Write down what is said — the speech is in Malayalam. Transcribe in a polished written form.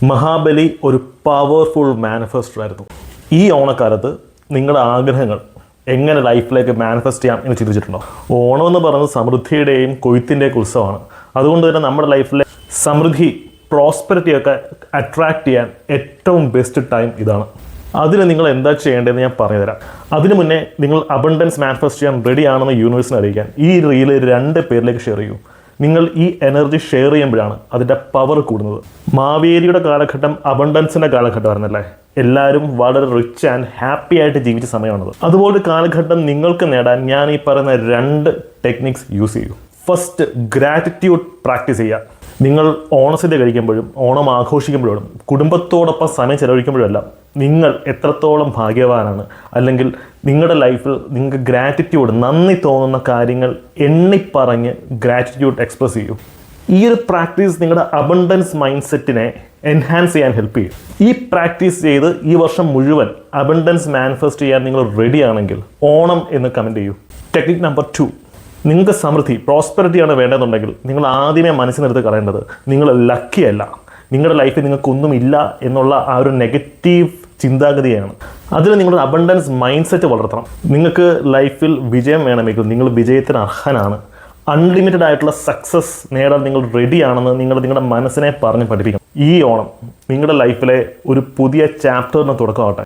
മഹാബലി ഒരു പവർഫുൾ മാനിഫെസ്റ്റർ ആയിരുന്നു. ഈ ഓണക്കാലത്ത് നിങ്ങളുടെ ആഗ്രഹങ്ങൾ എങ്ങനെ ലൈഫിലേക്ക് മാനിഫെസ്റ്റ് ചെയ്യാം എന്ന് ചിന്തിച്ചിട്ടുണ്ടോ? ഓണം എന്ന് പറയുന്നത് സമൃദ്ധിയുടെയും കൊയ്ത്തിൻ്റെയൊക്കെ ഉത്സവമാണ്. അതുകൊണ്ട് തന്നെ നമ്മുടെ ലൈഫിലെ സമൃദ്ധി, പ്രോസ്പെരിറ്റി ഒക്കെ അട്രാക്റ്റ് ചെയ്യാൻ ഏറ്റവും ബെസ്റ്റ് ടൈം ഇതാണ്. അതിന് നിങ്ങൾ എന്താ ചെയ്യേണ്ടതെന്ന് ഞാൻ പറഞ്ഞുതരാം. അതിനു മുന്നേ നിങ്ങൾ അബണ്ടൻസ് മാനിഫെസ്റ്റ് ചെയ്യാൻ റെഡി ആണെന്ന് യൂണിവേഴ്സിനെ അറിയിക്കാൻ ഈ റീല് 2 പേരിലേക്ക് ഷെയർ ചെയ്യൂ. നിങ്ങൾ ഈ എനർജി ഷെയർ ചെയ്യുമ്പോഴാണ് അതിൻ്റെ പവർ കൂടുന്നത്. മാവേലിയുടെ കാലഘട്ടം അബണ്ടൻസിൻ്റെ കാലഘട്ടമായിരുന്നല്ലേ? എല്ലാവരും വളരെ റിച്ച് ആൻഡ് ഹാപ്പി ആയിട്ട് ജീവിച്ച സമയമാണത്. അതുപോലെ കാലഘട്ടം നിങ്ങൾക്ക് നേടാൻ ഞാൻ ഈ പറയുന്ന 2 ടെക്നിക്സ് യൂസ് ചെയ്യൂ. ഫസ്റ്റ്, ഗ്രാറ്റിറ്റ്യൂഡ് പ്രാക്ടീസ് ചെയ്യുക. നിങ്ങൾ ഓണസദ്യ കഴിക്കുമ്പോഴും ഓണം ആഘോഷിക്കുമ്പോഴും കുടുംബത്തോടൊപ്പം സമയം ചെലവഴിക്കുമ്പോഴെല്ലാം നിങ്ങൾ എത്രത്തോളം ഭാഗ്യവാനാണ്, അല്ലെങ്കിൽ നിങ്ങളുടെ ലൈഫിൽ നിങ്ങൾക്ക് ഗ്രാറ്റിറ്റ്യൂഡ്, നന്ദി തോന്നുന്ന കാര്യങ്ങൾ എണ്ണിപ്പറഞ്ഞ് ഗ്രാറ്റിറ്റ്യൂഡ് എക്സ്പ്രസ് ചെയ്യൂ. ഈ ഒരു പ്രാക്ടീസ് നിങ്ങളുടെ അബണ്ടൻസ് മൈൻഡ് സെറ്റിനെ എൻഹാൻസ് ചെയ്യാൻ ഹെൽപ്പ് ചെയ്യും. ഈ പ്രാക്ടീസ് ചെയ്ത് ഈ വർഷം മുഴുവൻ അബണ്ടൻസ് മാനിഫെസ്റ്റ് ചെയ്യാൻ നിങ്ങൾ റെഡി ആണെങ്കിൽ ഓണം എന്ന് കമൻറ്റ് ചെയ്യൂ. ടെക്നിക് നമ്പർ 2, നിങ്ങൾക്ക് സമൃദ്ധി, പ്രോസ്പെരിറ്റിയാണ് വേണ്ടതെന്നുണ്ടെങ്കിൽ നിങ്ങൾ ആദ്യമേ മനസ്സിനെടുത്ത് കളയേണ്ടത് നിങ്ങൾ ലക്കിയല്ല, നിങ്ങളുടെ ലൈഫിൽ നിങ്ങൾക്കൊന്നുമില്ല എന്നുള്ള ആ ഒരു നെഗറ്റീവ് ചിന്താഗതിയാണ്. അതിന് നിങ്ങളുടെ അബണ്ടൻസ് മൈൻഡ് സെറ്റ് വളർത്തണം. നിങ്ങൾക്ക് ലൈഫിൽ വിജയം വേണമെങ്കിൽ നിങ്ങൾ വിജയത്തിന് അർഹനാണ്. അൺലിമിറ്റഡ് ആയിട്ടുള്ള സക്സസ് നേടാൻ നിങ്ങൾ റെഡിയാണെന്ന് നിങ്ങളുടെ മനസ്സിനെ പറഞ്ഞ് പഠിപ്പിക്കണം. ഈ ഓണം നിങ്ങളുടെ ലൈഫിലെ ഒരു പുതിയ ചാപ്റ്ററിന് തുടക്കമാവട്ടെ.